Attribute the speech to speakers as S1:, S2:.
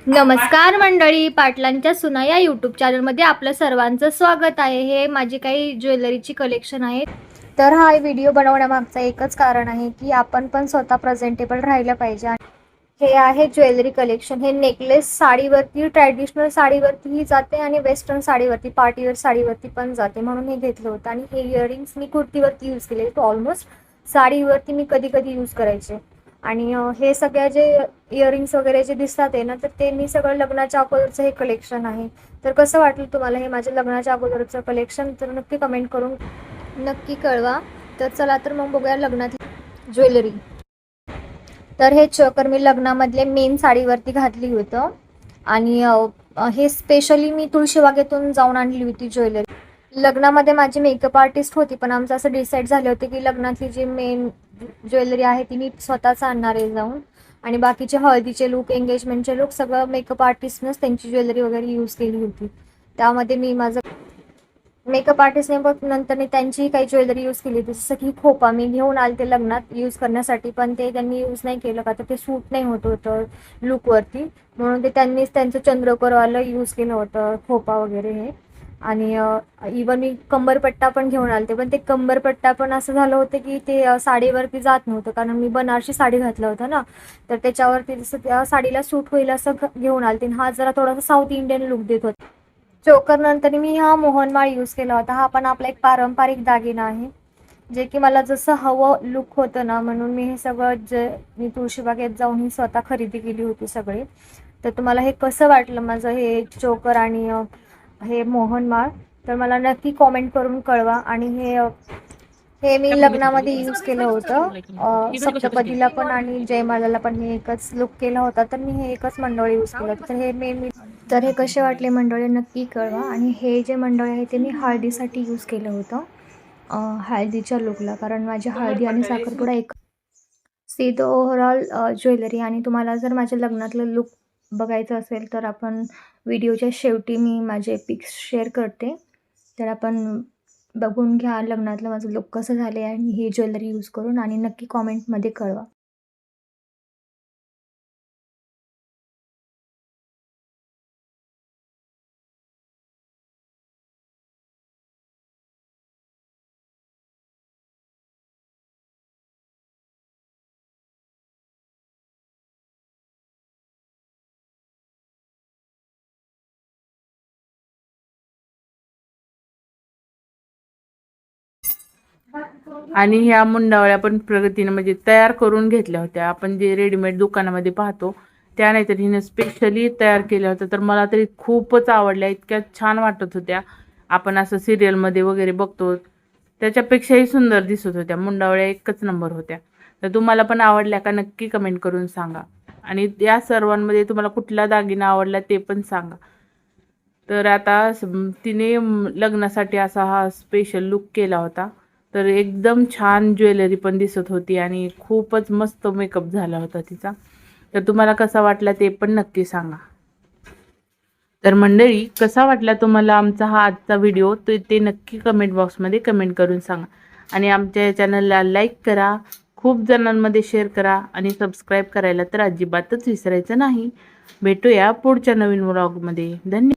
S1: नमस्कार मंडळी, पाटलांच्या सुना या यूट्यूब चॅनलमध्ये आपलं सर्वांचं स्वागत आहे। हे माझी काही ज्वेलरीची कलेक्शन आहे। तर हा व्हिडिओ बनवण्यामागचं एकच कारण आहे की आपण पण स्वतः प्रेझेंटेबल राहिलं पाहिजे। हे आहे ज्वेलरी कलेक्शन। हे नेकलेस साडीवरती, ट्रॅडिशनल साडीवरतीही जाते आणि वेस्टर्न साडीवरती, पार्टीवेअर साडीवरती पण जाते, म्हणून हे घेतलं होतं। आणि हे इयरिंग्स मी कुर्तीवरती यूज केले, तो ऑलमोस्ट साडीवरती मी कधी कधी यूज करायचे। आणि हे सगळ्या जे इयरिंग्स वगैरे जे दिसतात आहे ना, तर ते मी सगळं लग्नाच्या अगोदरचं हे कलेक्शन आहे। तर कसं वाटलं तुम्हाला हे माझ्या लग्नाच्या अगोदरचं कलेक्शन, तर नक्की कमेंट करून नक्की कळवा। तर चला तर मग बघूया लग्नातली ज्वेलरी। तर हे चोकर मी लग्नामधले मेन साडीवरती घातली होतं आणि हे स्पेशली मी तुळशीबागेतून जाऊन आणली होती ज्वेलरी। लग्नामध्ये माझी मेकअप आर्टिस्ट होती, पण आमचं असं डिसाईड झालं होतं की लग्नातली जी मेन ज्वेलरी आहे ती मी स्वतःच आणणार आहे जाऊन, आणि बाकीचे हळदीचे लुक, एंगेजमेंटचे लुक सगळं मेकअप आर्टिस्टनंच त्यांची ज्वेलरी वगैरे यूज केली होती। त्यामध्ये मी माझं मेकअप आर्टिस्टने बघ नंतर मी त्यांची काही ज्वेलरी यूज केली होती, जसं की खोपा मी घेऊन आले ते लग्नात यूज करण्यासाठी, पण ते त्यांनी यूज नाही केलं का तर ते सूट नाही होत होतं लुकवरती, म्हणून ते त्यांनीच त्यांचं चंद्रकोरवालं यूज केलं होतं, खोपा वगैरे हे। आणि इवन मी कंबरपट्टा पण घेऊन आले पण ते कंबरपट्टा पण असं झालं होतं की ते साडीवरती जात नव्हतं, कारण मी बनारसी साडी घातलं होतं ना, तर त्याच्यावरती जसं त्या साडीला सूट होईल असं घेऊन आले। हा जरा थोडासा साऊथ इंडियन लुक देत होता। चोकर नंतर मी हा मोहनमाळ यूज केला होता। हा पण आपला एक पारंपरिक दागिना आहे, जे की मला जसं हवं लुक होतं ना, म्हणून मी हे सगळं जे मी तुळशीबागेत जाऊन ही स्वतः खरेदी केली होती सगळी। तर तुम्हाला हे कसं वाटलं माझं हे चोकर आणि हे मोहनमाळ, तर मला नक्की कॉमेंट करून कळवा। आणि हे मी लग्नामध्ये यूज केलं होतं, सप्तपदीला पण आणि जयमालाला पण मी एकच लुक केला होता, तर मी हे एकच मंडळ यूज केलं होतं। तर हे कसे वाटले मंडळी नक्की कळवा। आणि हे जे मंडळ आहे ते मी हळदीसाठी यूज केलं होतं, हळदीच्या लुकला, कारण माझी हळदी आणि साखरपुडा एक सी द ओव्हरऑल ज्वेलरी। आणि तुम्हाला जर माझ्या लग्नातलं लुक बघायचं असेल तर आपण व्हिडिओच्या शेवटी मी माझे पिक्स शेअर करते, तर आपण बघून घ्या लग्नातलं माझं लुक कसं झालं आहे आणि ही ज्वेलरी यूज करून, आणि नक्की कॉमेंटमध्ये कळवा।
S2: आणि ह्या मुंडावळ्या पण प्रगतीने म्हणजे तयार करून घेतल्या होत्या। आपण जे रेडीमेड दुकानामध्ये पाहतो त्या नाही, तर हिने स्पेशली तयार केल्या होत्या। तर मला तरी खूपच आवडल्या, इतक्या छान वाटत होत्या। आपण असं सिरियलमध्ये वगैरे बघतो त्याच्यापेक्षाही सुंदर दिसत होत्या। मुंडावळ्या एकच नंबर होत्या। तर तुम्हाला पण आवडल्या का नक्की कमेंट करून सांगा, आणि या सर्वांमध्ये तुम्हाला कुठला दागिना आवडला ते पण सांगा। तर आता तिने लग्नासाठी असा हा स्पेशल लुक केला होता, तर एकदम छान ज्वेलरी पण दिसत होती आणि खूपच मस्त मेकअप झाला होता तिचा। तर तुम्हाला कसा वाटला ते पण नक्की सांगा। तर मंडळी, कसा वाटला तुम्हाला आमचा हा आजचा व्हिडिओ ते नक्की कमेंट बॉक्समध्ये कमेंट करून सांगा। आणि आमच्या चॅनलला लाईक करा, खूप जणांमध्ये शेअर करा, आणि सबस्क्राईब करायला तर अजिबातच विसरायचं नाही। भेटूया पुढच्या नवीन व्लॉगमध्ये। धन्यवाद।